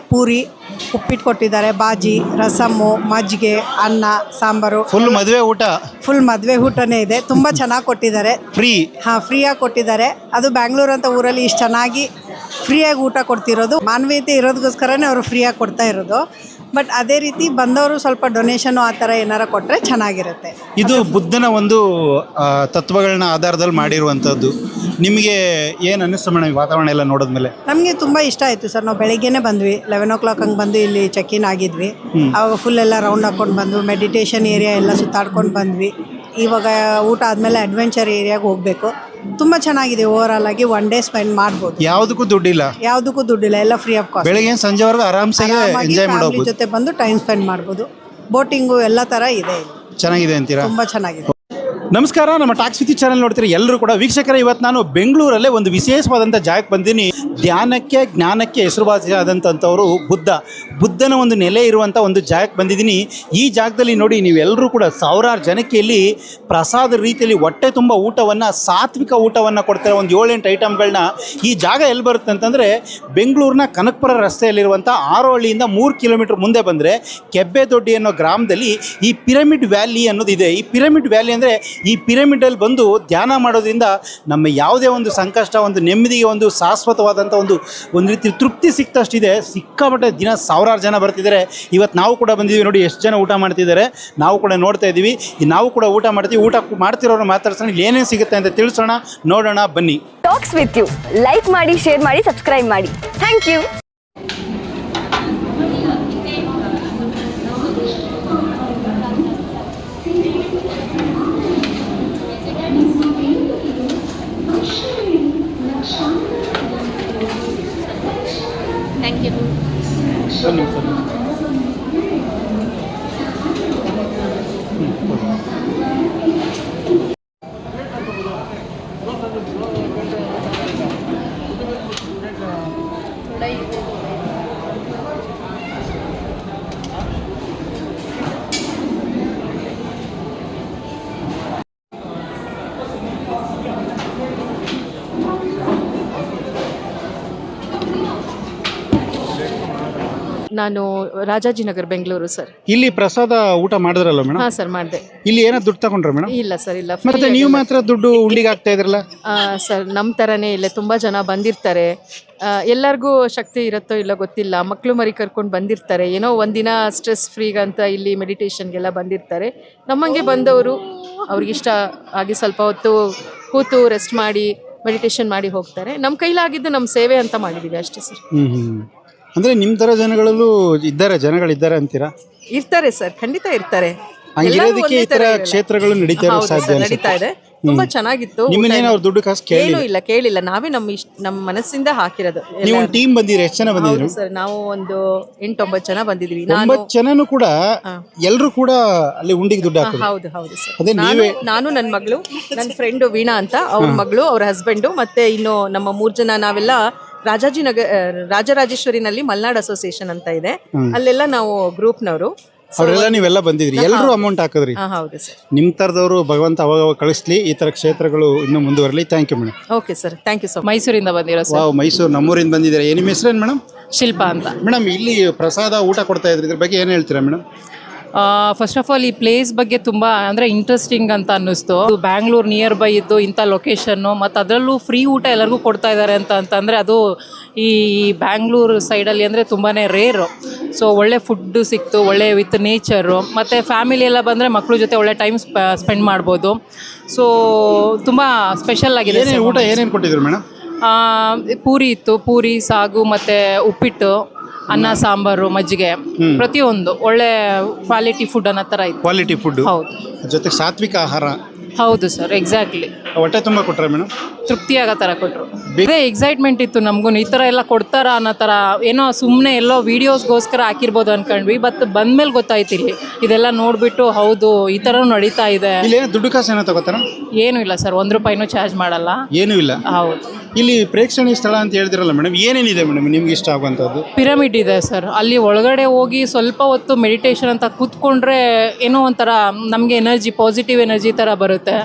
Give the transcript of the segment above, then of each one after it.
ಪೂರಿ, ಉಪ್ಪಿಟ್ಟು ಕೊಟ್ಟಿದ್ದಾರೆ, ಬಾಜಿ, ರಸಮ್ಮು, ಮಜ್ಜಿಗೆ, ಅನ್ನ, ಸಾಂಬಾರು. ಫುಲ್ ಮದುವೆ ಊಟ. ಫುಲ್ ಮದುವೆ ಊಟನೇ ಇದೆ. ತುಂಬ ಚೆನ್ನಾಗಿ ಕೊಟ್ಟಿದ್ದಾರೆ. ಫ್ರೀಯಾಗಿ ಕೊಟ್ಟಿದ್ದಾರೆ. ಅದು ಬ್ಯಾಂಗ್ಳೂರು ಅಂತ ಊರಲ್ಲಿ ಇಷ್ಟು ಚೆನ್ನಾಗಿ ಫ್ರೀಯಾಗಿ ಊಟ ಕೊಡ್ತಿರೋದು ಮಾನವೀಯತೆ ಇರೋದಕ್ಕೋಸ್ಕರನೇ ಅವರು ಫ್ರೀಯಾಗಿ ಕೊಡ್ತಾ ಇರೋದು. ಬಟ್ ಅದೇ ರೀತಿ ಬಂದವರು ಸ್ವಲ್ಪ ಡೊನೇಷನು ಆ ಥರ ಏನಾರ ಕೊಟ್ಟರೆ ಚೆನ್ನಾಗಿರುತ್ತೆ. ಇದು ಬುದ್ಧನ ಒಂದು ತತ್ವಗಳನ್ನ ಆಧಾರದಲ್ಲಿ ಮಾಡಿರುವಂಥದ್ದು. ನಿಮಗೆ ಏನು ಅನ್ನಿಸ್ತು ಮೇಡಮ್ ಈ ವಾತಾವರಣ ಎಲ್ಲ ನೋಡಿದ್ಮೇಲೆ? ನಮಗೆ ತುಂಬ ಇಷ್ಟ ಆಯಿತು ಸರ್. ನಾವು ಬೆಳಿಗ್ಗೆನೇ ಬಂದ್ವಿ, 11 o'clock ಹಂಗೆ ಬಂದು ಇಲ್ಲಿ ಚೆಕ್ ಇನ್ ಆಗಿದ್ವಿ. ಆವಾಗ ಫುಲ್ ಎಲ್ಲ ರೌಂಡ್ ಹಾಕ್ಕೊಂಡು ಬಂದು ಮೆಡಿಟೇಷನ್ ಏರಿಯಾ ಎಲ್ಲ ಸುತ್ತಾಡ್ಕೊಂಡು ಬಂದ್ವಿ. ಇವಾಗ ಊಟ ಆದಮೇಲೆ ಅಡ್ವೆಂಚರ್ ಏರಿಯಾಗೆ ಹೋಗಬೇಕು. ತುಂಬ ಚೆನ್ನಾಗಿದೆ. ಓವರಾಲ್ ಆಗಿ 1 day ಸ್ಪೆಂಡ್ ಮಾಡ್ಬೋದು. ಯಾವುದಕ್ಕೂ ದುಡ್ಡಿಲ್ಲ, ಎಲ್ಲ ಫ್ರೀ ಆಫ್ ಕಾಸ್ಟ್. ಬೆಳಗ್ಗೆ ಸಂಜೆವರೆಗೂ ಆರಾಮ್ಸೆ ಎಂಜಾಯ್ ಮಾಡಬಹುದು. ಜೊತೆ ಬಂದು ಟೈಮ್ ಸ್ಪೆಂಡ್ ಮಾಡ್ಬೋದು. ಬೋಟಿಂಗು ಎಲ್ಲ ಥರ ಇದೆ. ಚೆನ್ನಾಗಿದೆ ಅಂತೀರಾ? ತುಂಬ ಚೆನ್ನಾಗಿದೆ. ನಮಸ್ಕಾರ, ನಮ್ಮ ಟಾಕ್ಸ್ ವಿತ್ ಚಾನಲ್ ನೋಡ್ತೀರಿ ಎಲ್ಲರೂ ಕೂಡ ವೀಕ್ಷಕರೇ. ಇವತ್ತು ನಾನು ಬೆಂಗಳೂರಲ್ಲೇ ಒಂದು ವಿಶೇಷವಾದಂಥ ಜಾಗಕ್ಕೆ ಬಂದೀನಿ. ಧ್ಯಾನಕ್ಕೆ ಜ್ಞಾನಕ್ಕೆ ಹೆಸರುವಾಸಿಯಾದಂಥವರು ಬುದ್ಧನ ಒಂದು ನೆಲೆ ಇರುವಂಥ ಒಂದು ಜಾಗಕ್ಕೆ ಬಂದಿದ್ದೀನಿ. ಈ ಜಾಗದಲ್ಲಿ ನೋಡಿ ನೀವೆಲ್ಲರೂ ಕೂಡ ಸಾವಿರಾರು ಜನಕ್ಕೆ ಇಲ್ಲಿ ಪ್ರಸಾದ ರೀತಿಯಲ್ಲಿ ಹೊಟ್ಟೆ ತುಂಬ ಊಟವನ್ನು, ಸಾತ್ವಿಕ ಊಟವನ್ನು ಕೊಡ್ತಾರೆ. ಒಂದು 7-8 ಐಟಮ್ಗಳನ್ನ. ಈ ಜಾಗ ಎಲ್ಲಿ ಬರುತ್ತೆ ಅಂತಂದರೆ ಬೆಂಗಳೂರಿನ ಕನಕಪುರ ರಸ್ತೆಯಲ್ಲಿರುವಂಥ ಆರೋಹಳ್ಳಿಯಿಂದ 3 ಕಿಲೋಮೀಟರ್ ಮುಂದೆ ಬಂದರೆ ಕೆಬ್ಬೆದೊಡ್ಡಿ ಅನ್ನೋ ಗ್ರಾಮದಲ್ಲಿ ಈ ಪಿರಮಿಡ್ ವ್ಯಾಲಿ ಅನ್ನೋದಿದೆ. ಈ ಪಿರಮಿಡ್ ವ್ಯಾಲಿ ಅಂದರೆ ಈ ಪಿರಮಿಡಲ್ಲಿ ಬಂದು ಧ್ಯಾನ ಮಾಡೋದ್ರಿಂದ ನಮ್ಮ ಯಾವುದೇ ಒಂದು ಸಂಕಷ್ಟ, ಒಂದು ನೆಮ್ಮದಿಗೆ ಒಂದು ಶಾಶ್ವತವಾದಂಥ ಒಂದು ರೀತಿ ತೃಪ್ತಿ ಸಿಕ್ತಷ್ಟಿದೆ. ಸಿಕ್ಕಾಪಟ್ಟೆ ದಿನ ಸಾವಿರಾರು ಜನ ಬರ್ತಿದ್ದಾರೆ. ಇವತ್ತು ನಾವು ಕೂಡ ಬಂದಿದ್ದೀವಿ. ನೋಡಿ ಎಷ್ಟು ಜನ ಊಟ ಮಾಡ್ತಿದ್ದಾರೆ. ನಾವು ಕೂಡ ನೋಡ್ತಾ ಇದ್ದೀವಿ. ನಾವು ಕೂಡ ಊಟ ಮಾಡ್ತೀವಿ. ಊಟ ಮಾಡ್ತಿರೋರು ಮಾತಾಡ್ಸೋಣ, ಇಲ್ಲಿ ಏನೇನು ಸಿಗುತ್ತೆ ಅಂತ ತಿಳಿಸೋಣ, ನೋಡೋಣ ಬನ್ನಿ. ಟಾಕ್ಸ್ ವಿತ್ ಯು ಲೈಕ್ ಮಾಡಿ, ಶೇರ್ ಮಾಡಿ, ಸಬ್ಸ್ಕ್ರೈಬ್ ಮಾಡಿ. Thank you. ನಾನು ರಾಜಾಜಿನಗರ್, ಬೆಂಗಳೂರು ಸರ್. ಇಲ್ಲಿ ಪ್ರಸಾದ ಊಟ ಮಾಡಿದ್ರಲ್ಲ ಮೇಡಮ್? ಹಾಂ ಸರ್, ಮಾಡಿದೆ. ಇಲ್ಲಿ ಏನೋ ದುಡ್ಡು ತಗೊಂಡ್ರ ಮೇಡಮ್? ಇಲ್ಲ ಸರ್, ಇಲ್ಲ. ಮತ್ತೆ ನೀವು ಮಾತ್ರ ದುಡ್ಡು ಉಂಡಿಗೆ ಹಾಕ್ತಾ ಇದ್ರಲ್ಲ? ಸರ್, ನಮ್ಮ ಥರನೇ ಇಲ್ಲ, ತುಂಬ ಜನ ಬಂದಿರ್ತಾರೆ. ಎಲ್ಲರಿಗೂ ಶಕ್ತಿ ಇರುತ್ತೋ ಇಲ್ಲ ಗೊತ್ತಿಲ್ಲ. ಮಕ್ಕಳು ಮರಿ ಕರ್ಕೊಂಡು ಬಂದಿರ್ತಾರೆ. ಏನೋ ಒಂದಿನ ಸ್ಟ್ರೆಸ್ ಫ್ರೀಗಂತ ಇಲ್ಲಿ ಮೆಡಿಟೇಷನ್ಗೆಲ್ಲ ಬಂದಿರ್ತಾರೆ. ನಮ್ಮಂಗೆ ಬಂದವರು ಅವ್ರಿಗಿಷ್ಟ ಆಗಿ ಸ್ವಲ್ಪ ಹೊತ್ತು ಕೂತು ರೆಸ್ಟ್ ಮಾಡಿ ಮೆಡಿಟೇಷನ್ ಮಾಡಿ ಹೋಗ್ತಾರೆ. ನಮ್ಮ ಕೈಲಾಗಿದ್ದು ನಮ್ಮ ಸೇವೆ ಅಂತ ಮಾಡಿದ್ದೀವಿ ಅಷ್ಟೇ ಸರ್. ಅಂದ್ರೆ ನಿಮ್ಮ ಥರ ಜನಗಳಿದ್ದಾರೆ ಅಂತೀರಾ? ಇರ್ತಾರೆ ಸರ್, ಖಂಡಿತ ಇರ್ತಾರೆ. ಹಂಗಿರೋದಕ್ಕೆ ಈ ಥರ ಕ್ಷೇತ್ರಗಳು ನಡೀತಾ ಇದೆ. ತುಂಬಾ ಚೆನ್ನಾಗಿತ್ತು. ಅವ್ರ ದುಡ್ಡು ಕಾಸು ಏನೂ ಇಲ್ಲ, ಕೇಳಿಲ್ಲ. ನಾವೇ ನಮ್ಮ ಮನಸ್ಸಿಂದ ಹಾಕಿರೋದು. ನೀವು ಒಂದು ಟೀಮ್ ಬಂದಿರಿ? ಎಷ್ಟು ಜನ ಬಂದಿದ್ರು ಸರ್? ನಾವು ಒಂದು 8-9 ಜನ ಬಂದಿದ್ವಿ. 9 ಜನನು ಕೂಡ ಎಲ್ಲರೂ ಕೂಡ ಅಲ್ಲಿ ಉಂಡಿಗೆ ದುಡ್ಡು ಹಾಕಿದ್ರು? ಹೌದು ಸರ್. ನಾನು ನನ್ನ ಮಗಳು, ನನ್ನ ಫ್ರೆಂಡ್ ವೀಣಾ ಅಂತ, ಅವ್ರ ಮಗಳು, ಅವ್ರ ಹಸ್ಬೆಂಡು, ಮತ್ತೆ ಇನ್ನು ನಮ್ಮ 3 ಜನ. ನಾವೆಲ್ಲ ರಾಜರಾಜೇಶ್ವರಿನಲ್ಲಿ ಮಲ್ನಾಡ್ ಅಸೋಸಿಯೇಷನ್ ಅಂತ ಇದೆ, ಅಲ್ಲೆಲ್ಲ ನಾವು ಗ್ರೂಪ್ನವರು. ಅವರೆಲ್ಲ ನೀವೆಲ್ಲ ಬಂದಿದ್ರಿ, ಎಲ್ಲರೂ ಅಮೌಂಟ್ ಹಾಕಿದ್ರಿ? ಹೌದು ಸರ್. ನಿಮ್ಮ ಥರದವರು ಭಗವಂತ ಅವಾಗ ಕಳಿಸ್ಲಿ, ಈ ಥರ ಕ್ಷೇತ್ರಗಳು ಇನ್ನೂ ಮುಂದುವರಲಿ. Thank you madam. Okay sir, thank you sir. ಮೈಸೂರಿಂದ ಬಂದಿರೋ ಸರ್. ಮೈಸೂರು, ನಮ್ಮೂರಿಂದ ಬಂದಿದ್ದಾರೆ. ನಿಮ್ಮ ಹೆಸರೇನು ಮೇಡಮ್? ಶಿಲ್ಪಾ ಅಂತ. ಮೇಡಮ್, ಇಲ್ಲಿ ಪ್ರಸಾದ ಊಟ ಕೊಡ್ತಾ ಇದ್ರಿ, ಇದ್ರ ಬಗ್ಗೆ ಏನು ಹೇಳ್ತೀರಾ ಮೇಡಮ್? ಫಸ್ಟ್ ಆಫ್ ಆಲ್ ಈ ಪ್ಲೇಸ್ ಬಗ್ಗೆ ತುಂಬ ಅಂದರೆ ಇಂಟ್ರೆಸ್ಟಿಂಗ್ ಅಂತ ಅನ್ನಿಸ್ತು. ಬ್ಯಾಂಗ್ಳೂರು ನಿಯರ್ ಬೈ ಇದ್ದು ಇಂಥ ಲೊಕೇಶನ್ನು, ಮತ್ತು ಅದರಲ್ಲೂ ಫ್ರೀ ಊಟ ಎಲ್ಲರಿಗೂ ಕೊಡ್ತಾ ಇದ್ದಾರೆ ಅಂತಂದರೆ ಅದು ಈ ಬ್ಯಾಂಗ್ಳೂರು ಸೈಡಲ್ಲಿ ಅಂದರೆ ತುಂಬಾ ರೇರು. ಸೊ ಒಳ್ಳೆ ಫುಡ್ಡು ಸಿಕ್ತು, ಒಳ್ಳೆ ವಿತ್ ನೇಚರು, ಮತ್ತು ಫ್ಯಾಮಿಲಿ ಎಲ್ಲ ಬಂದರೆ ಮಕ್ಕಳ ಜೊತೆ ಒಳ್ಳೆ ಟೈಮ್ ಸ್ಪೆಂಡ್ ಮಾಡ್ಬೋದು. ಸೊ ತುಂಬ ಸ್ಪೆಷಲ್ ಆಗಿದೆ. ಊಟ ಏನೇನು ಕೊಟ್ಟಿದ್ರು ಮೇಡಮ್? ಪೂರಿ ಇತ್ತು, ಪೂರಿ, ಸಾಗು, ಮತ್ತು ಉಪ್ಪಿಟ್ಟು, ಅನ್ನ, ಸಾಂಬಾರು, ಮಜ್ಜಿಗೆ, ಪ್ರತಿಯೊಂದು ಒಳ್ಳೆ ಕ್ವಾಲಿಟಿ ಫುಡ್ ಅನ್ನೋ ಥರ ಇತ್ತು. ಕ್ವಾಲಿಟಿ ಫುಡ್, ಹೌದು. ಜೊತೆಗೆ ಸಾತ್ವಿಕ ಆಹಾರ. ಹೌದು ಸರ್, ಎಕ್ಸಾಕ್ಟ್ಲಿ. ಹೊಟ್ಟೆ ತುಂಬ ಕೊಟ್ಟರೆ ಮೇಡಮ್? ತೃಪ್ತಿ ಆಗೋ ಥರ ಕೊಟ್ಟರು. ಅದೇ ಎಕ್ಸೈಟ್ಮೆಂಟ್ ಇತ್ತು ನಮಗೂ, ಈ ಥರ ಎಲ್ಲ ಕೊಡ್ತಾರ ಅನ್ನೋ ಥರ. ಏನೋ ಸುಮ್ಮನೆ ಎಲ್ಲೋ ವೀಡಿಯೋಸ್ಗೋಸ್ಕರ ಹಾಕಿರ್ಬೋದು ಅಂದ್ಕೊಂಡ್ವಿ, ಬಟ್ ಬಂದಮೇಲೆ ಗೊತ್ತಾಯ್ತು ಇಲ್ಲಿ ಇದೆಲ್ಲ ನೋಡಿಬಿಟ್ಟು ಹೌದು ಈ ಥರ ನಡೀತಾ ಇದೆ. ದುಡ್ಡು ಕಾಸು ಏನೋ ತಗೋತಾರ? ಏನೂ ಇಲ್ಲ ಸರ್, 1 ರೂಪಾಯಿನೂ ಚಾರ್ಜ್ ಮಾಡಲ್ಲ. ಏನೂ ಇಲ್ಲ? ಹೌದು. ಇಲ್ಲಿ ಪ್ರೇಕ್ಷಣೀಯ ಸ್ಥಳ ಅಂತ ಹೇಳಿದ್ರಲ್ಲ ಮೇಡಮ್, ಏನೇನಿದೆ ಮೇಡಮ್ ನಿಮ್ಗೆ ಇಷ್ಟ ಆಗುವಂಥದ್ದು? ಪಿರಮಿಡ್ ಇದೆ ಸರ್. ಅಲ್ಲಿ ಒಳಗಡೆ ಹೋಗಿ ಸ್ವಲ್ಪ ಹೊತ್ತು ಮೆಡಿಟೇಷನ್ ಅಂತ ಕೂತ್ಕೊಂಡ್ರೆ ಏನೋ ಒಂಥರ ನಮಗೆ ಎನರ್ಜಿ, ಪಾಸಿಟಿವ್ ಎನರ್ಜಿ ಥರ ಬರುತ್ತೆ.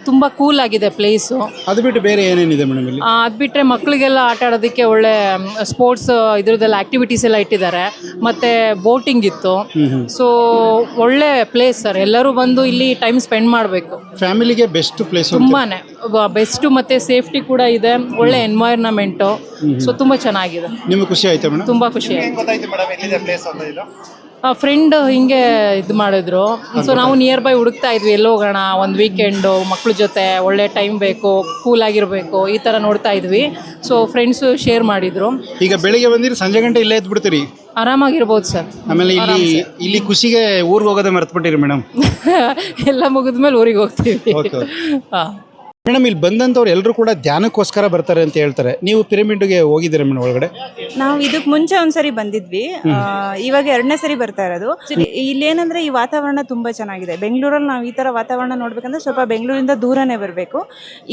ತುಂಬ ಕೂಲ್ ಆಗಿದೆ ಪ್ಲೇಸು. ಅದು ಬಿಟ್ಟು ಬೇರೆ ಏನೇನಿದೆ ಮೇಡಮ್ ಇಲ್ಲಿ? ಅದು ಬಿಟ್ಟರೆ ಮಕ್ಕಳಿಗೆಲ್ಲ ಆಟ ಆಡೋದಕ್ಕೆ ಒಳ್ಳೆ ಸ್ಪೋರ್ಟ್ಸ್ ಇದ್ರದ್ದೆಲ್ಲ ಆ್ಯಕ್ಟಿವಿಟೀಸ್ ಎಲ್ಲ ಇಟ್ಟಿದ್ದಾರೆ. ಮತ್ತು ಬೋಟಿಂಗ್ ಇತ್ತು. ಸೊ ಒಳ್ಳೆ ಪ್ಲೇಸ್ ಸರ್, ಎಲ್ಲರೂ ಬಂದು ಇಲ್ಲಿ ಟೈಮ್ ಸ್ಪೆಂಡ್ ಮಾಡಬೇಕು. ಫ್ಯಾಮಿಲಿಗೆ ಬೆಸ್ಟ್ ಪ್ಲೇಸ್, ತುಂಬಾ ಬೆಸ್ಟು, ಮತ್ತು ಸೇಫ್ಟಿ ಕೂಡ ಇದೆ, ಒಳ್ಳೆ ಎನ್ವೈರ್ನಮೆಂಟು. ಸೊ ತುಂಬ ಚೆನ್ನಾಗಿದೆ. ನಿಮ್ಗೆ ಖುಷಿ ಆಯ್ತಾ ಮೇಡಮ್? ತುಂಬ ಖುಷಿ ಆಯ್ತು. ಫ್ರೆಂಡ್ ಹಿಂಗೆ ಇದು ಮಾಡಿದ್ರು. ಸೊ ನಾವು ನಿಯರ್ ಬೈ ಹುಡುಕ್ತಾ ಇದ್ವಿ, ಎಲ್ಲಿ ಹೋಗೋಣ, ಒಂದು ವೀಕೆಂಡು ಮಕ್ಳ ಜೊತೆ ಒಳ್ಳೆ ಟೈಮ್ ಬೇಕು, ಕೂಲ್ ಆಗಿರಬೇಕು, ಈ ಥರ ನೋಡ್ತಾ ಇದ್ವಿ. ಸೊ ಫ್ರೆಂಡ್ಸು ಶೇರ್ ಮಾಡಿದ್ರು. ಈಗ ಬೆಳಿಗ್ಗೆ ಬಂದಿರಿ, ಸಂಜೆ ಗಂಟೆ ಇಲ್ಲೇ ಇದ್ಬಿಡ್ತೀರಿ? ಆರಾಮಾಗಿರ್ಬೋದು ಸರ್. ಆಮೇಲೆ ಇಲ್ಲಿ ಖುಷಿಗೆ ಊರಿಗೆ ಹೋಗೋದೇ ಮರ್ತ್ಬಿಟ್ಟಿರಿ ಮೇಡಮ್? ಎಲ್ಲ ಮುಗಿದ್ಮೇಲೆ ಊರಿಗೆ ಹೋಗ್ತೀವಿ. ಹಾಂ ಮೇಡಮ್, ಇಲ್ಲಿ ಬಂದಂಥವ್ರು ಎಲ್ಲರೂ ಕೂಡ ಧ್ಯಾನಕ್ಕೋಸ್ಕರ ಬರ್ತಾರೆ ಅಂತ ಹೇಳ್ತಾರೆ. ನೀವು ಪಿರಮಿಡ್ಗೆ ಹೋಗಿದ್ದೀರಾ ಮೇಡಮ್ ಒಳಗಡೆ? ನಾವು ಇದಕ್ಕೆ ಮುಂಚೆ ಒಂದ್ಸರಿ ಬಂದಿದ್ವಿ, ಇವಾಗ 2ನೇ ಸರಿ ಬರ್ತಾ ಇರೋದು. ಇಲ್ಲೇನಂದ್ರೆ ಈ ವಾತಾವರಣ ತುಂಬಾ ಚೆನ್ನಾಗಿದೆ. ಬೆಂಗಳೂರಲ್ಲಿ ನಾವು ಈ ತರ ವಾತಾವರಣ ನೋಡ್ಬೇಕಂದ್ರೆ ಸ್ವಲ್ಪ ಬೆಂಗಳೂರಿಂದ ದೂರನೇ ಬರಬೇಕು.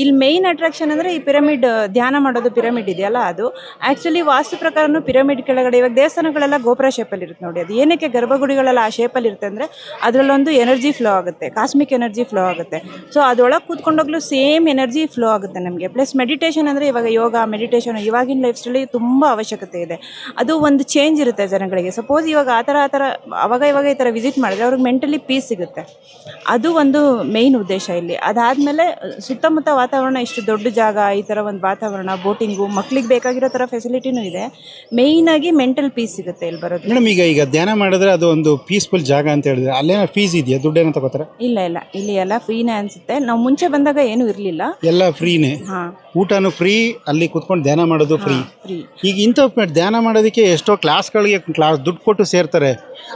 ಇಲ್ಲಿ ಮೇನ್ ಅಟ್ರಾಕ್ಷನ್ ಅಂದ್ರೆ ಈ ಪಿರಮಿಡ್, ಧ್ಯಾನ ಮಾಡೋದು ಪಿರಮಿಡ್ ಇದೆಯಲ್ಲ ಅದು. ಆಕ್ಚುಲಿ ವಾಸ್ತು ಪ್ರಕಾರನು ಪಿರಮಿಡ್ ಕೆಳಗಡೆ ಇವಾಗ ದೇವಸ್ಥಾನಗಳೆಲ್ಲ ಗೋಪುರ ಶೇಪಲ್ಲಿ ಇರುತ್ತೆ ನೋಡಿ. ಅದು ಏನಕ್ಕೆ ಗರ್ಭಗುಡಿಗಳೆಲ್ಲ ಆ ಶೇಪಲ್ಲಿ ಇರುತ್ತೆ ಅಂದ್ರೆ ಅದರಲ್ಲೊಂದು ಎನರ್ಜಿ ಫ್ಲೋ ಆಗುತ್ತೆ, ಕಾಸ್ಮಿಕ್ ಎನರ್ಜಿ ಫ್ಲೋ ಆಗುತ್ತೆ. ಸೊ ಅದರೊಳಗೆ ಕೂತ್ಕೊಂಡೋಗ್ಲೂ ಸೇಮ್ ಎನರ್ಜಿ ಫ್ಲೋ ಆಗುತ್ತೆ ನಮಗೆ. ಪ್ಲಸ್ ಮೆಡಿಟೇಷನ್ ಅಂದರೆ ಇವಾಗ ಯೋಗ ಮೆಡಿಟೇಷನ್ ಇವಾಗಿನ ಲೈಫ್ ಸ್ಟೈಲಿ ತುಂಬ ಅವಶ್ಯಕತೆ ಇದೆ. ಅದು ಒಂದು ಚೇಂಜ್ ಇರುತ್ತೆ ಜನಗಳಿಗೆ. ಸಪೋಸ್ ಇವಾಗ ಆ ಥರ ಇವಾಗ ಈ ಥರ ವಿಸಿಟ್ ಮಾಡಿದ್ರೆ ಅವ್ರಿಗೆ ಮೆಂಟಲಿ ಪೀಸ್ ಸಿಗುತ್ತೆ. ಅದು ಒಂದು ಮೇಯ್ನ್ ಉದ್ದೇಶ ಇಲ್ಲಿ. ಅದಾದಮೇಲೆ ಸುತ್ತಮುತ್ತ ವಾತಾವರಣ ಇಷ್ಟು ದೊಡ್ಡ ಜಾಗ, ಈ ಥರ ಒಂದು ವಾತಾವರಣ, ಬೋಟಿಂಗು, ಮಕ್ಳಿಗೆ ಬೇಕಾಗಿರೋ ಥರ ಫೆಸಿಲಿಟಿನೂ ಇದೆ. ಮೇಯ್ನಾಗಿ ಮೆಂಟಲ್ ಪೀಸ್ ಸಿಗುತ್ತೆ ಇಲ್ಲಿ ಬರೋದು. ಮೇಡಮ್, ಈಗ ಧ್ಯಾನ ಮಾಡಿದ್ರೆ ಅದು ಒಂದು ಪೀಸ್ಫುಲ್ ಜಾಗ ಅಂತ ಹೇಳಿದ್ರೆ ಅಲ್ಲೇನೋ ಫೀಸ್ ಇದೆಯಾ? ದುಡ್ಡೇನೋ ತಗೋತಾರೆ? ಇಲ್ಲ, ಇಲ್ಲಿ ಎಲ್ಲ ಫ್ರೀನೇ ಅನ್ಸುತ್ತೆ. ನಾವು ಮುಂಚೆ ಬಂದಾಗ ಏನೂ ಇರಲಿಲ್ಲ, ಎಲ್ಲ ಫ್ರೀನೇ. ಊಟನೂ ಫ್ರೀ, ಅಲ್ಲಿ ಕುತ್ಕೊಂಡು ಧ್ಯಾನ ಮಾಡೋದು ಫ್ರೀ. ಈಗ ಇಂಥ ಧ್ಯಾನ ಮಾಡೋದಕ್ಕೆ ಎಷ್ಟೋ ಕ್ಲಾಸ್ಗಳಿಗೆ ದುಡ್ಡು ಕೊಟ್ಟು ಸೇರ್ತಾರೆ.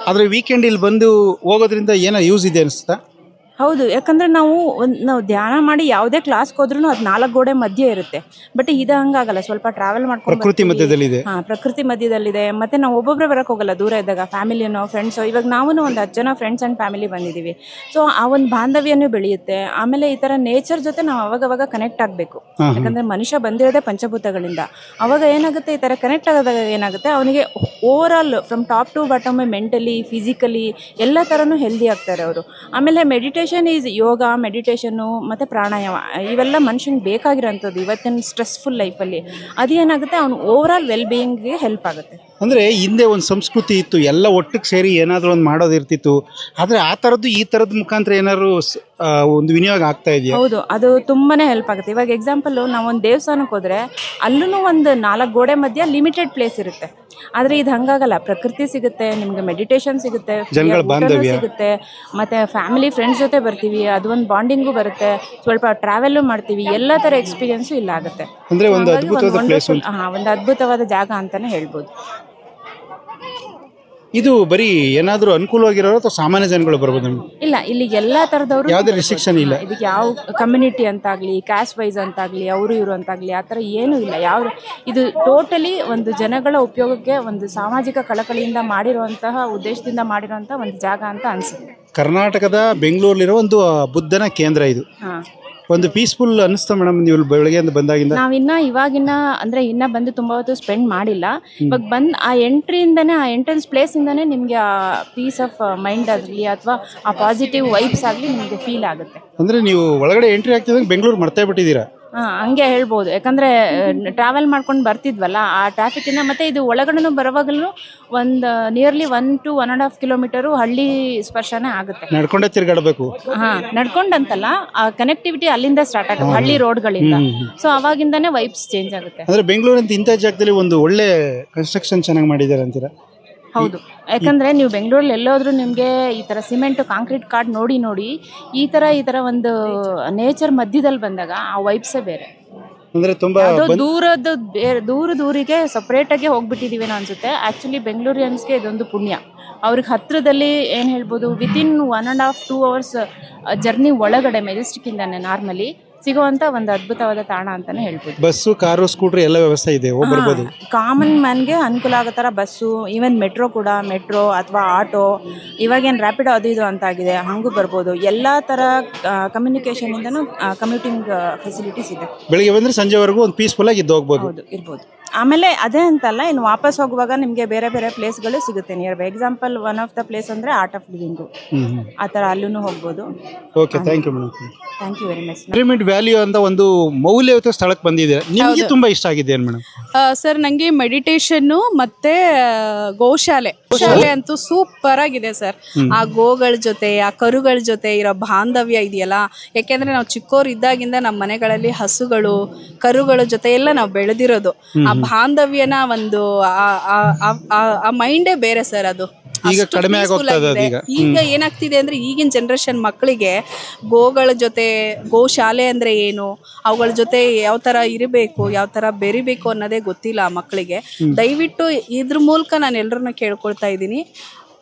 ಆದರೆ ವೀಕೆಂಡ್ ಇಲ್ಲಿ ಬಂದು ಹೋಗೋದ್ರಿಂದ ಏನೋ ಯೂಸ್ ಇದೆ ಅನಿಸ್ತಾ? ಹೌದು, ಯಾಕಂದರೆ ನಾವು ಧ್ಯಾನ ಮಾಡಿ ಯಾವುದೇ ಕ್ಲಾಸ್ಗೆ ಹೋದ್ರೂ ಅದು 4 ಗೋಡೆ ಮಧ್ಯೆ ಇರುತ್ತೆ. ಬಟ್ ಇದು ಹಂಗಾಗಲ್ಲ, ಸ್ವಲ್ಪ ಟ್ರಾವೆಲ್ ಮಾಡ್ಕೊಂಡು ಪ್ರಕೃತಿ ಮಧ್ಯದಲ್ಲಿದೆ. ಪ್ರಕೃತಿ ಮಧ್ಯದಲ್ಲಿದೆ. ಮತ್ತು ನಾವು ಒಬ್ಬೊಬ್ಬರೇ ಬರೋಕ್ಕೆ ಹೋಗಲ್ಲ, ದೂರ ಇದ್ದಾಗ ಫ್ಯಾಮಿಲಿನೋ ಫ್ರೆಂಡ್ಸೋ. ಇವಾಗ ನಾವು ಒಂದು 10 ಜನ ಫ್ರೆಂಡ್ಸ್ ಆ್ಯಂಡ್ ಫ್ಯಾಮಿಲಿ ಬಂದಿದ್ದೀವಿ. ಸೊ ಆ ಒಂದು ಬಾಂಧವ್ಯನೂ ಬೆಳೆಯುತ್ತೆ. ಆಮೇಲೆ ಈ ಥರ ನೇಚರ್ ಜೊತೆ ನಾವು ಅವಾಗವಾಗ ಕನೆಕ್ಟ್ ಆಗಬೇಕು. ಯಾಕಂದರೆ ಮನುಷ್ಯ ಬಂದಿರೋದೇ ಪಂಚಭೂತಗಳಿಂದ. ಅವಾಗ ಏನಾಗುತ್ತೆ, ಈ ಥರ ಕನೆಕ್ಟ್ ಆಗೋದಾಗ ಏನಾಗುತ್ತೆ, ಅವನಿಗೆ over all from top to bottom mentally, physically ಎಲ್ಲ ಥರನೂ ಹೆಲ್ದಿ ಆಗ್ತಾರೆ ಅವರು. ಆಮೇಲೆ ಮೆಡಿಟೇಷನ್ ಈಸ್ ಯೋಗ, ಮೆಡಿಟೇಷನ್ನು ಮತ್ತು ಪ್ರಾಣಾಯಾಮ ಇವೆಲ್ಲ ಮನುಷ್ಯನಿಗೆ ಬೇಕಾಗಿರೋಂಥದ್ದು ಇವತ್ತಿನ ಸ್ಟ್ರೆಸ್ಫುಲ್ ಲೈಫಲ್ಲಿ. ಅದೇನಾಗುತ್ತೆ, ಅವನು ಓವರ್ ಆಲ್ ವೆಲ್ ಬೀಯಿಂಗ್ಗೆ ಹೆಲ್ಪ್ ಆಗುತ್ತೆ. ಅಂದರೆ ಹಿಂದೆ ಒಂದು ಸಂಸ್ಕೃತಿ ಇತ್ತು, ಎಲ್ಲ ಒಟ್ಟಿಗೆ ಸೇರಿ ಏನಾದರೂ ಒಂದು ಮಾಡೋದಿರ್ತಿತ್ತು. ಆದರೆ ಆ ಥರದ್ದು ಈ ಥರದ ಮುಖಾಂತರ ಏನಾದ್ರು ಒಂದು ವಿನಿಯೋಗ ಆಗ್ತಾ ಇದೆಯಾ? ಹೌದು, ಅದು ತುಂಬಾ ಹೆಲ್ಪ್ ಆಗುತ್ತೆ. ಇವಾಗ ಎಕ್ಸಾಂಪಲ್ಲು ನಾವು ಒಂದು ದೇವಸ್ಥಾನಕ್ಕೆ ಹೋದರೆ ಅಲ್ಲೂ ಒಂದು 4 ಗೋಡೆ ಮಧ್ಯೆ ಲಿಮಿಟೆಡ್ ಪ್ಲೇಸ್ ಇರುತ್ತೆ. ಆದರೆ ಇದು ಹಂಗಾಗಲ್ಲ, ಪ್ರಕೃತಿ ಸಿಗುತ್ತೆ ನಿಮಗೆ, ಮೆಡಿಟೇಷನ್ ಸಿಗುತ್ತೆ, ಸಿಗುತ್ತೆ, ಮತ್ತು ಫ್ಯಾಮಿಲಿ ಫ್ರೆಂಡ್ಸ್ ಜೊತೆ ಬರ್ತೀವಿ, ಅದು ಒಂದು ಬಾಂಡಿಂಗು ಬರುತ್ತೆ, ಸ್ವಲ್ಪ ಟ್ರಾವೆಲ್ಲು ಮಾಡ್ತೀವಿ, ಎಲ್ಲ ಥರ ಎಕ್ಸ್ಪೀರಿಯನ್ಸು ಇಲ್ಲ ಆಗುತ್ತೆ. ಅಂದರೆ ಒಂದು ಅದ್ಭುತವಾದ ಜಾಗ ಅಂತಲೇ ಹೇಳ್ಬೋದು. ಇದು ಬರೀ ಏನಾದರೂ ಅನುಕೂಲವಾಗಿರೋರು ಅಥವಾ ಸಾಮಾನ್ಯ ಜನಗಳು ಬರ್ಬೋದು? ಇಲ್ಲ, ಇಲ್ಲಿ ಎಲ್ಲ ಥರದವರು, ಯಾವುದೇ ರಿಸ್ಟ್ರಿಕ್ಷನ್ ಇಲ್ಲ. ಇದಕ್ಕೆ ಯಾವ ಕಮ್ಯುನಿಟಿ ಅಂತಾಗಲಿ, ಕ್ಯಾಸ್ಟ್ ವೈಸ್ ಅಂತಾಗಲಿ, ಅವರು ಇವರು ಅಂತಾಗಲಿ ಆ ಥರ ಏನೂ ಇಲ್ಲ. ಇದು ಟೋಟಲಿ ಒಂದು ಜನಗಳ ಉಪಯೋಗಕ್ಕೆ, ಒಂದು ಸಾಮಾಜಿಕ ಕಳಕಳಿಯಿಂದ ಮಾಡಿರುವಂತಹ ಉದ್ದೇಶದಿಂದ ಮಾಡಿರುವಂಥ ಒಂದು ಜಾಗ ಅಂತ ಅನಿಸುತ್ತೆ. ಕರ್ನಾಟಕದ ಬೆಂಗಳೂರಲ್ಲಿರೋ ಒಂದು ಬುದ್ಧನ ಕೇಂದ್ರ ಇದು. ಒಂದು ಪೀಸ್ಫುಲ್ ಅನ್ನಿಸ್ತಾ ಮೇಡಮ್ ನೀವು ಬೆಳಗ್ಗೆಯಿಂದ ಬಂದಾಗಿಂದ? ಇವಾಗಿನ್ನ ಅಂದರೆ ಇನ್ನೂ ಬಂದು ತುಂಬ ಹೊತ್ತು ಸ್ಪೆಂಡ್ ಮಾಡಿಲ್ಲ. ಇವಾಗ ಬಂದು ಆ ಎಂಟ್ರಿಯಿಂದನೇ, ಆ ಎಂಟ್ರೆನ್ಸ್ ಪ್ಲೇಸಿಂದನೇ ನಿಮಗೆ ಆ ಪೀಸ್ ಆಫ್ ಮೈಂಡ್ ಆಗಲಿ ಅಥವಾ ಆ ಪಾಸಿಟಿವ್ ವೈಬ್ಸ್ ಆಗಲಿ ನಿಮಗೆ ಫೀಲ್ ಆಗುತ್ತೆ. ಅಂದರೆ ನೀವು ಒಳಗಡೆ ಎಂಟ್ರಿ ಆಗ್ತಿದ್ದಂಗೆ ಬೆಂಗಳೂರು ಮರ್ತೇ ಬಿಟ್ಟಿದ್ದೀರಾ? ಹಂಗೆ ಹೇಳ್ಬೋದು. ಯಾಕಂದರೆ ಟ್ರಾವೆಲ್ ಮಾಡ್ಕೊಂಡು ಬರ್ತಿದ್ವಲ್ಲ ಆ ಟ್ರಾಫಿಕಿಂದ, ಮತ್ತು ಇದು ಒಳಗಡೆನೂ ಬರುವಾಗಲೂ ಒಂದು ನಿಯರ್ಲಿ 1 to 1.5 ಕಿಲೋಮೀಟರು ಹಳ್ಳಿ ಸ್ಪರ್ಶನೇ ಆಗುತ್ತೆ. ನಡ್ಕೊಂಡೇ ತಿರ್ಗಾಡಬೇಕು? ನಡ್ಕೊಂಡಂತಲ್ಲ, ಆ ಕನೆಕ್ಟಿವಿಟಿ ಅಲ್ಲಿಂದ ಸ್ಟಾರ್ಟ್ ಆಗುತ್ತೆ, ಹಳ್ಳಿ ರೋಡ್ಗಳಿಂದ. ಸೊ ಅವಾಗಿಂದನೇ ವೈಬ್ಸ್ ಚೇಂಜ್ ಆಗುತ್ತೆ. ಅಂದರೆ ಬೆಂಗಳೂರಂತ ಇಂಥ ಜಾಗದಲ್ಲಿ ಒಂದು ಒಳ್ಳೆ ಕನ್ಸ್ಟ್ರಕ್ಷನ್ ಚೆನ್ನಾಗಿ ಮಾಡಿದ್ದಾರೆ ಅಂತೀರಾ? ಹೌದು, ಯಾಕಂದರೆ ನೀವು ಬೆಂಗಳೂರಲ್ಲಿ ಎಲ್ಲೋದ್ರೂ ನಿಮಗೆ ಈ ಥರ ಸಿಮೆಂಟು ಕಾಂಕ್ರೀಟ್ ಕಾರ್ಡ್ ನೋಡಿ ಈ ಥರ ಒಂದು ನೇಚರ್ ಮಧ್ಯದಲ್ಲಿ ಬಂದಾಗ ಆ ವೈಬ್ಸೇ ಬೇರೆ. ಅಂದರೆ ತುಂಬ ದೂರಿಗೆ ಸಪ್ರೇಟಾಗಿ ಹೋಗ್ಬಿಟ್ಟಿದ್ದೀವಿ ಅನಿಸುತ್ತೆ. ಆ್ಯಕ್ಚುಲಿ ಬೆಂಗಳೂರಿಯನ್ಸ್ಗೆ ಇದೊಂದು ಪುಣ್ಯ. ಅವ್ರಿಗೆ ಹತ್ತಿರದಲ್ಲಿ ಏನು ಹೇಳ್ಬೋದು, ವಿತಿನ್ 1.5 to 2 hours ಜರ್ನಿ ಒಳಗಡೆ ಮೆಜೆಸ್ಟಿಕ್ಕಿಂದಾನೆ ನಾರ್ಮಲಿ ಸಿಗುವಂತ ಒಂದು ಅದ್ಭುತವಾದ ತಾಣ ಅಂತಾನೆ ಹೇಳ್ಬೋದು. ಬಸ್ಸು, ಕಾರು, ಸ್ಕೂಟ್ರ್ ಎಲ್ಲ ವ್ಯವಸ್ಥೆ ಇದೆ, ಬರ್ಬೋದು. ಕಾಮನ್ ಮ್ಯಾನ್ಗೆ ಅನುಕೂಲ ಆಗೋ ಥರ ಬಸ್ಸು, ಈವನ್ ಮೆಟ್ರೋ ಕೂಡ, ಮೆಟ್ರೋ ಅಥವಾ ಆಟೋ, ಇವಾಗೇನು ರ್ಯಾಪಿಡೋ ಅದು ಇದು ಅಂತ ಆಗಿದೆ, ಹಂಗೂ ಬರ್ಬೋದು. ಎಲ್ಲ ಥರ ಕಮ್ಯುನಿಕೇಷನಿಂದನೂ ಕಮ್ಯೂಟಿಂಗ್ ಫೆಸಿಲಿಟೀಸ್ ಇದೆ. ಬೆಳಿಗ್ಗೆ ಬಂದರೆ ಸಂಜೆವರೆಗೂ ಒಂದು ಪೀಸ್ಫುಲ್ ಆಗಿ ಇದ್ದು ಹೋಗ್ಬೋದು. ಹೌದು, ಇರ್ಬೋದು. ಆಮೇಲೆ ಅದೇ ಅಂತಲ್ಲ, ಇನ್ನು ವಾಪಸ್ ಹೋಗುವಾಗ ನಿಮಗೆ ಬೇರೆ ಬೇರೆ ಪ್ಲೇಸ್ಗಳು ಸಿಗುತ್ತೆ nearby. Example one of the place ಅಂದರೆ ಆರ್ಟ್ ಆಫ್ ಲಿವಿಂಗು, ಆ ಥರ ಅಲ್ಲೂ ಹೋಗ್ಬೋದು. Okay, thank you madam. Thank you very much. Pyramid Valley ಅಂತ ಒಂದು ಮೌಲ್ಯಯುತ ಸ್ಥಳಕ್ಕೆ ಬಂದಿದೆ, ನಿಮಗೆ ತುಂಬಾ ಇಷ್ಟ ಆಗಿದೆ ಏನು ಮೇಡಮ್? ಸರ್, ನನಗೆ ಮೆಡಿಟೇಷನ್ನು ಮತ್ತೆ ಗೋಶಾಲೆ ಅಂತೂ ಸೂಪರ್ ಆಗಿದೆ ಸರ್. ಆ ಗೋಗಳ ಜೊತೆ, ಆ ಕರುಗಳ ಜೊತೆ ಇರೋ ಬಾಂಧವ್ಯ ಇದೆಯಲ್ಲ. ಯಾಕೆಂದ್ರೆ ನಾವು ಚಿಕ್ಕವ್ರು ಇದ್ದಾಗಿಂದ ನಮ್ಮ ಮನೆಗಳಲ್ಲಿ ಹಸುಗಳು, ಕರುಗಳ ಜೊತೆ ಎಲ್ಲ ನಾವು ಬೆಳೆದಿರೋದು. ಆ ಬಾಂಧವ್ಯನ ಒಂದು ಆ ಮೈಂಡೇ ಬೇರೆ ಸರ್. ಅದು ಈಗ ಕಡಿಮೆ ಆಗೋಗ್ತದೆ. ಈಗ ಏನಾಗ್ತಿದೆ ಅಂದ್ರೆ ಈಗಿನ ಜನರೇಷನ್ ಮಕ್ಕಳಿಗೆ ಗೋಗಳ ಜೊತೆ, ಗೋಶಾಲೆ ಅಂದ್ರೆ ಏನು, ಅವುಗಳ ಜೊತೆ ಯಾವ ತರ ಇರಬೇಕು, ಯಾವ ತರ ಬೆರಿಬೇಕು ಅನ್ನೋದೇ ಗೊತ್ತಿಲ್ಲ ಆ ಮಕ್ಕಳಿಗೆ. ದಯವಿಟ್ಟು ಇದ್ರ ಮೂಲಕ ನಾನು ಎಲ್ಲರನ್ನ ಕೇಳ್ಕೊಳ್ತಾ ಇದ್ದೀನಿ,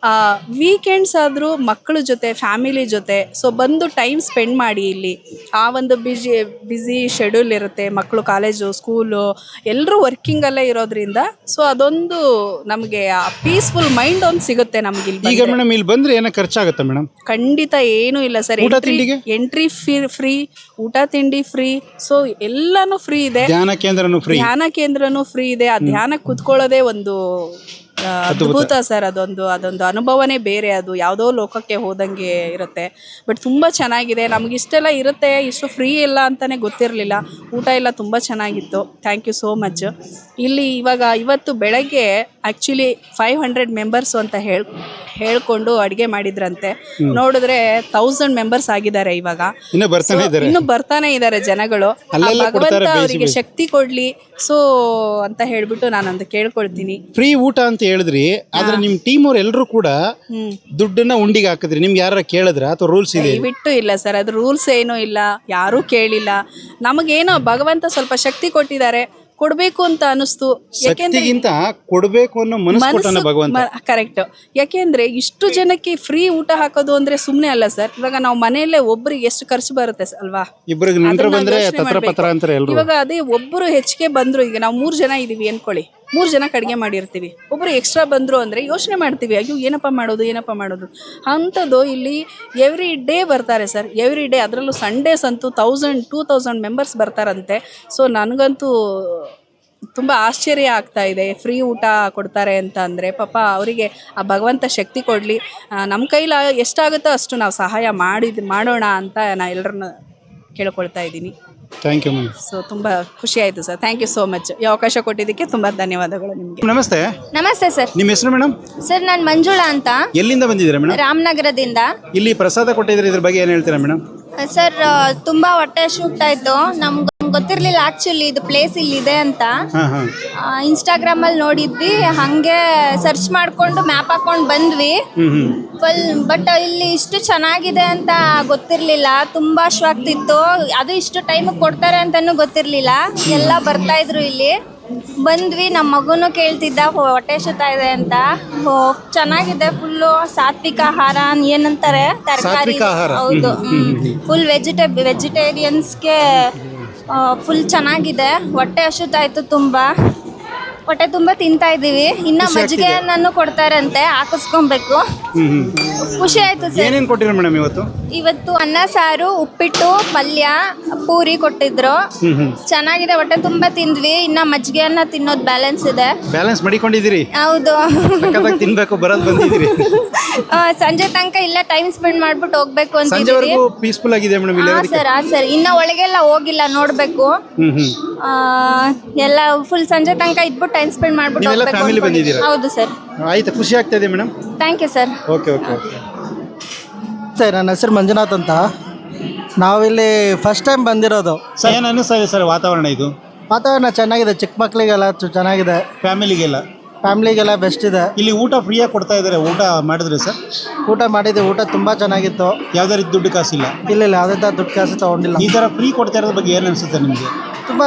ವೀಕೆಂಡ್ಸ್ ಆದರೂ ಮಕ್ಕಳ ಜೊತೆ, ಫ್ಯಾಮಿಲಿ ಜೊತೆ ಬಂದು ಟೈಮ್ ಸ್ಪೆಂಡ್ ಮಾಡಿ. ಇಲ್ಲಿ ಆ ಒಂದು ಬ್ಯುಸಿ ಶೆಡ್ಯೂಲ್ ಇರುತ್ತೆ, ಮಕ್ಕಳು ಕಾಲೇಜು, ಸ್ಕೂಲು ಎಲ್ಲರೂ ವರ್ಕಿಂಗಲ್ಲೇ ಇರೋದ್ರಿಂದ ಅದೊಂದು ನಮಗೆ ಪೀಸ್ಫುಲ್ ಮೈಂಡ್ ಒಂದು ಸಿಗುತ್ತೆ ನಮ್ಗೆ. ಈಗ ಮೇಡಮ್ ಇಲ್ಲಿ ಬಂದ್ರೆ ಏನೋ ಖರ್ಚಾಗುತ್ತೆ ಮೇಡಮ್? ಖಂಡಿತ ಏನೂ ಇಲ್ಲ ಸರ್. ಎಂಟ್ರಿ ಫ್ರೀ, ಊಟ ತಿಂಡಿ ಫ್ರೀ, ಎಲ್ಲಾನು ಫ್ರೀ ಇದೆ. ಧ್ಯಾನ ಕೇಂದ್ರನೂ ಫ್ರೀ ಇದೆ. ಆ ಧ್ಯಾನ ಕೂತ್ಕೊಳ್ಳೋದೇ ಒಂದು ಅದ್ಭುತ ಸರ್. ಅದೊಂದು ಅನುಭವನೇ ಬೇರೆ. ಅದು ಯಾವುದೋ ಲೋಕಕ್ಕೆ ಹೋದಂಗೆ ಇರುತ್ತೆ. ಬಟ್ ತುಂಬ ಚೆನ್ನಾಗಿದೆ. ನಮ್ಗೆ ಇಷ್ಟೆಲ್ಲ ಇರುತ್ತೆ, ಇಷ್ಟು ಫ್ರೀ ಇಲ್ಲ ಅಂತಾನೆ ಗೊತ್ತಿರಲಿಲ್ಲ. ಊಟ ಎಲ್ಲ ತುಂಬ ಚೆನ್ನಾಗಿತ್ತು. Thank you so much. ಇಲ್ಲಿ ಇವತ್ತು ಬೆಳಗ್ಗೆ ಆ್ಯಕ್ಚುಲಿ 500 ಮೆಂಬರ್ಸು ಅಂತ ಹೇಳ್ಕೊಂಡು ಅಡುಗೆ ಮಾಡಿದ್ರಂತೆ. ನೋಡಿದ್ರೆ 1000 ಮೆಂಬರ್ಸ್ ಆಗಿದ್ದಾರೆ ಇವಾಗ. ಇನ್ನು ಬರ್ತಾನೆ ಇದ್ದಾರೆ ಜನಗಳು. ಭಗವಂತ ಅವರಿಗೆ ಶಕ್ತಿ ಕೊಡ್ಲಿ ಅಂತ ಹೇಳ್ಬಿಟ್ಟು ನಾನೊಂದು ಕೇಳ್ಕೊಳ್ತೀನಿ. ಫ್ರೀ ಊಟ ಅಂತ ಹೇಳಿದ್ರಿ, ಆದ್ರೆ ನಿಮ್ ಟೀಮ್ ಅವ್ರು ಎಲ್ಲರೂ ಕೂಡ ದುಡ್ಡನ್ನ ಉಂಡಿಗೆ ಹಾಕಿದ್ರಿ. ನಿಮ್ಗೆ ಯಾರ ಕೇಳಿದ್ರ ಅಥವಾ ರೂಲ್ಸ್ ಇದೆ? ಬಿಟ್ಟು ಇಲ್ಲ ಸರ್, ಅದು ರೂಲ್ಸ್ ಏನೂ ಇಲ್ಲ, ಯಾರೂ ಕೇಳಿಲ್ಲ. ನಮಗೇನೋ ಭಗವಂತ ಸ್ವಲ್ಪ ಶಕ್ತಿ ಕೊಟ್ಟಿದ್ದಾರೆ, ಕೊಡ್ಬೇಕು ಅಂತ ಅನಿಸ್ತು. ಶಕ್ತಿಗಿಂತ ಕೊಡ್ಬೇಕು ಅನ್ನೋ ಮನಸ್ಸು ಭಗವಂತ. ಕರೆಕ್ಟ್. ಯಾಕೆಂದ್ರೆ ಇಷ್ಟು ಜನಕ್ಕೆ ಫ್ರೀ ಊಟ ಹಾಕೋದು ಅಂದ್ರೆ ಸುಮ್ನೆ ಅಲ್ಲ ಸರ್. ಇವಾಗ ನಾವು ಮನೆಯಲ್ಲೇ ಒಬ್ರಿಗೆ ಎಷ್ಟು ಖರ್ಚು ಬರುತ್ತೆ ಅಲ್ವಾ? ಇವಾಗ ಅದೇ ಒಬ್ಬರು ಹೆಚ್ಚಿಗೆ ಬಂದ್ರು, ಈಗ ನಾವು 3 ಜನ ಇದೀವಿ ಅನ್ಕೊಳ್ಳಿ, 3 ಜನಕ್ಕೆ ಅಡುಗೆ ಮಾಡಿರ್ತೀವಿ. ಒಬ್ಬರು ಎಕ್ಸ್ಟ್ರಾ ಬಂದರು ಅಂದರೆ ಯೋಚನೆ ಮಾಡ್ತೀವಿ, ಅಯ್ಯೋ ಏನಪ್ಪ ಮಾಡೋದು ಅಂಥದ್ದು. ಇಲ್ಲಿ ಎವ್ರಿ ಡೇ ಬರ್ತಾರೆ ಸರ್, ಎವ್ರಿ ಡೇ. ಅದರಲ್ಲೂ ಸಂಡೇಸ್ ಅಂತೂ 1000-2000 ಮೆಂಬರ್ಸ್ ಬರ್ತಾರಂತೆ. ನನಗಂತೂ ತುಂಬ ಆಶ್ಚರ್ಯ ಆಗ್ತಾ ಇದೆ. ಫ್ರೀ ಊಟ ಕೊಡ್ತಾರೆ ಅಂತ ಅಂದರೆ ಪಾಪ ಅವರಿಗೆ ಆ ಭಗವಂತ ಶಕ್ತಿ ಕೊಡಲಿ. ನಮ್ಮ ಕೈಲಿ ಎಷ್ಟಾಗುತ್ತೋ ಅಷ್ಟು ನಾವು ಸಹಾಯ ಮಾಡೋಣ ಅಂತ ನಾನು ಎಲ್ಲರನ್ನ ಕೇಳ್ಕೊಳ್ತಾ ಇದ್ದೀನಿ. Thank you ma'am. ತುಂಬ ಖುಷಿ ಆಯಿತು sir. Thank you so much. ಈ ಅವಕಾಶ ಕೊಟ್ಟಿದ್ದಕ್ಕೆ ತುಂಬ ಧನ್ಯವಾದಗಳು ನಿಮಗೆ. ನಮಸ್ತೆ. ನಮಸ್ತೆ ಸರ್. ನಿಮ್ಮ ಹೆಸರು ಮೇಡಮ್? ಸರ್, ನಾನು ಮಂಜುಳಾ ಅಂತ. ಎಲ್ಲಿಂದ ಬಂದಿದ್ದೀರಾ ಮೇಡಮ್? ರಾಮನಗರದಿಂದ. ಇಲ್ಲಿ ಪ್ರಸಾದ ಕೊಟ್ಟಿದ್ದೀರಾ, ಇದ್ರ ಬಗ್ಗೆ ಏನು ಹೇಳ್ತೀರಾ ಮೇಡಮ್? ಸರ್, ತುಂಬ ಹೊಟ್ಟೆ ಶೂಟ್ ಆಯಿತು. ನಮ್ಗೆ ಗೊತ್ತಿರಲಿಲ್ಲ ಆ್ಯಕ್ಚುಲಿ ಇದು ಪ್ಲೇಸ್ ಇಲ್ಲಿದೆ ಅಂತ. ಇನ್ಸ್ಟಾಗ್ರಾಮಲ್ಲಿ ನೋಡಿದ್ವಿ, ಹಾಗೆ ಸರ್ಚ್ ಮಾಡಿಕೊಂಡು ಮ್ಯಾಪ್ ಹಾಕೊಂಡು ಬಂದ್ವಿ. ಬಟ್ ಇಲ್ಲಿ ಇಷ್ಟು ಚೆನ್ನಾಗಿದೆ ಅಂತ ಗೊತ್ತಿರಲಿಲ್ಲ. ತುಂಬ ಆಗ್ತಿತ್ತು. ಅದು ಇಷ್ಟು ಟೈಮಿಗೆ ಕೊಡ್ತಾರೆ ಅಂತಲೂ ಗೊತ್ತಿರಲಿಲ್ಲ. ಎಲ್ಲ ಬರ್ತಾಯಿದ್ರು ಇಲ್ಲಿ. ಬಂದ್ವಿ, ನಮ್ಮ ಮಗುನು ಕೇಳ್ತಿದ್ದ ಹೊಟ್ಟೆ ಶುತ್ತಾ ಇದೆ ಅಂತ. ಚೆನ್ನಾಗಿದೆ. ಫುಲ್ಲು ಸಾತ್ವಿಕ ಆಹಾರ ಏನಂತಾರೆ, ತರಕಾರಿ. ಹೌದು, ಫುಲ್ ವೆಜಿಟೇರಿಯನ್ಸ್ಗೆ ಫುಲ್ ಚೆನ್ನಾಗಿದೆ. ಹೊಟ್ಟೆ ಹಸುತ್ತಾಯ್ತು, ಹೊಟ್ಟೆ ತುಂಬ ತಿಂತಾ ಇದ್ದೀವಿ. ಇನ್ನು ಮಜ್ಜಿಗೆಯನ್ನು ಕೊಡ್ತಾರಂತೆ, ಹಾಕಿಸ್ಕೊಬೇಕು. ಖುಷಿ ಆಯ್ತು ಸರ್. ಏನೇನು ಕೊಟ್ಟಿರೋ ಮೇಡಮ್ ಇವತ್ತು ಅನ್ನ ಸಾರು, ಉಪ್ಪಿಟ್ಟು, ಪಲ್ಯ, ಪೂರಿ ಕೊಟ್ಟಿದ್ರು. ಚೆನ್ನಾಗಿದೆ. ಹೊಟ್ಟೆ ತುಂಬ ತಿಂದ್ವಿ. ಇನ್ನ ಮಜ್ಜಿಗೆಯನ್ನ ತಿನ್ನೋದು ಬ್ಯಾಲೆನ್ಸ್ ಇದೆ. ಬ್ಯಾಲೆನ್ಸ್ ಮಾಡಿಕೊಂಡಿದ್ದೀರಿ? ಹೌದು. ತಿನ್ಬೇಕು ಬರೋದು ಬಂದಿದ್ದೀರಿ. ಸಂಜೆ ತನಕ ಇಲ್ಲೇ ಟೈಮ್ ಸ್ಪೆಂಡ್ ಮಾಡ್ಬಿಟ್ಟು ಹೋಗ್ಬೇಕು ಅಂತ. ಸಂಜೆವರೆಗೂ ಪೀಸ್ಫುಲ್ ಆಗಿದೆ ಮೇಡಮ್ ಇಲ್ಲಿ? ಸರ್ ಇನ್ನ ಒಳಗೆಲ್ಲ ಹೋಗಿಲ್ಲ, ನೋಡ್ಬೇಕು. ಎಲ್ಲ ಫುಲ್ ಸಂಜೆ ತನಕ ಇದ್ಬಿಟ್ಟು ಟೈಮ್ ಸ್ಪೆಂಡ್ ಮಾಡ್ಬಿಟ್ಟು ಹೋಗ್ಬೇಕು. ಹೌದು ಸರ್. ಆಯ್ತು, ಖುಷಿ ಆಗ್ತಾ ಇದೆ madam. Thank you sir. Okay. Sir, ನನ್ನ ಹೆಸರು ಮಂಜುನಾಥ್ ಅಂತ. ನಾವಿಲ್ಲಿ ಫಸ್ಟ್ ಟೈಮ್ ಬಂದಿರೋದು. ಏನು ಅನ್ನಿಸ್ತಾ ಇದೆ ಸರ್ ವಾತಾವರಣ? ಇದು ವಾತಾವರಣ ಚೆನ್ನಾಗಿದೆ. ಚಿಕ್ಕ ಮಕ್ಕಳಿಗೆಲ್ಲ ಚೆನ್ನಾಗಿದೆ. ಫ್ಯಾಮಿಲಿಗೆಲ್ಲ ಬೆಸ್ಟ್ ಇದೆ. ಇಲ್ಲಿ ಊಟ ಫ್ರೀಯಾಗಿ ಕೊಡ್ತಾ ಇದ್ದಾರೆ. ಊಟ ಮಾಡಿದ್ರಿ ಸರ್? ಊಟ ಮಾಡಿದ್ವಿ. ಊಟ ತುಂಬ ಚೆನ್ನಾಗಿತ್ತು. ಯಾವ್ದಾರ ದುಡ್ಡು ಕಾಸಿಲ್ಲ? ಇಲ್ಲ, ಯಾವುದೇ ದುಡ್ಡು ಕಾಸು ತೊಗೊಂಡಿಲ್ಲ. ಈ ಥರ ಫ್ರೀ ಕೊಡ್ತಾ ಇರೋದ್ರ ಬಗ್ಗೆ ಏನು ಅನಿಸುತ್ತೆ ನಿಮಗೆ? ತುಂಬ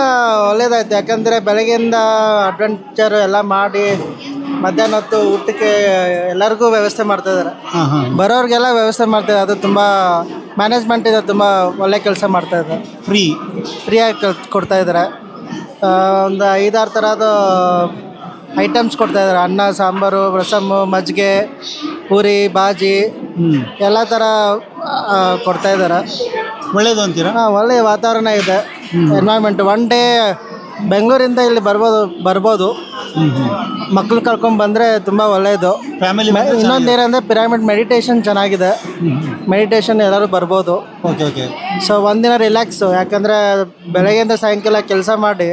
ಒಳ್ಳೇದಾಯ್ತು. ಯಾಕಂದರೆ ಬೆಳಗ್ಗೆಯಿಂದ ಅಡ್ವೆಂಚರ್ ಎಲ್ಲ ಮಾಡಿ ಮಧ್ಯಾಹ್ನ ಹೊತ್ತು ಊಟಕ್ಕೆ ಎಲ್ಲರಿಗೂ ವ್ಯವಸ್ಥೆ ಮಾಡ್ತಾಯಿದ್ದಾರೆ. ಬರೋರಿಗೆಲ್ಲ ವ್ಯವಸ್ಥೆ ಮಾಡ್ತಾಯಿದ್ದಾರೆ. ಅದು ತುಂಬ ಮ್ಯಾನೇಜ್ಮೆಂಟ್ ಇದೆ, ತುಂಬ ಒಳ್ಳೆ ಕೆಲಸ ಮಾಡ್ತಾ ಇದ್ದಾರೆ. ಫ್ರೀಯಾಗಿ ಕೊಡ್ತಾ ಇದ್ದಾರೆ. ಒಂದು 5-6 ಥರದ ಐಟಮ್ಸ್ ಕೊಡ್ತಾ ಇದ್ದಾರೆ. ಅನ್ನ, ಸಾಂಬಾರು, ರಸಮ್ಮು, ಮಜ್ಜಿಗೆ, ಪೂರಿ, ಬಾಜಿ ಎಲ್ಲ ಥರ ಕೊಡ್ತಾ ಇದ್ದಾರೆ. ಒಳ್ಳೇದು ಅಂತೀರಾ? ಒಳ್ಳೆಯ ವಾತಾವರಣ ಇದೆ. ಎನ್ವೈರ್ಮೆಂಟ್ ಒನ್ ಡೇ ಬೆಂಗಳೂರಿಂದ ಇಲ್ಲಿ ಬರ್ಬೋದು. ಮಕ್ಳು ಕರ್ಕೊಂಡು ಬಂದರೆ ತುಂಬ ಒಳ್ಳೆಯದು. ಫ್ಯಾಮಿಲಿ ಇನ್ನೊಂದು ಏನಂದರೆ ಪಿರಾಮಿಡ್ ಮೆಡಿಟೇಷನ್ ಚೆನ್ನಾಗಿದೆ. ಮೆಡಿಟೇಷನ್ ಎಲ್ಲರೂ ಬರ್ಬೋದು. Okay okay. ಸೊ ಒಂದಿನ ರಿಲ್ಯಾಕ್ಸು, ಯಾಕಂದರೆ ಬೆಳಗ್ಗೆಯಿಂದ ಸಾಯಂಕಾಲ ಕೆಲಸ ಮಾಡಿ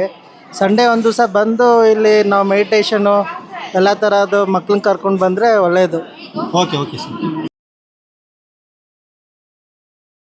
ಸಂಡೇ ಒಂದು ದಿವಸ ಬಂದು ಇಲ್ಲಿ ನಾವು ಮೆಡಿಟೇಷನು ಎಲ್ಲ ಥರದ್ದು ಮಕ್ಳನ್ನ ಕರ್ಕೊಂಡು ಬಂದರೆ ಒಳ್ಳೆಯದು. Okay okay sir.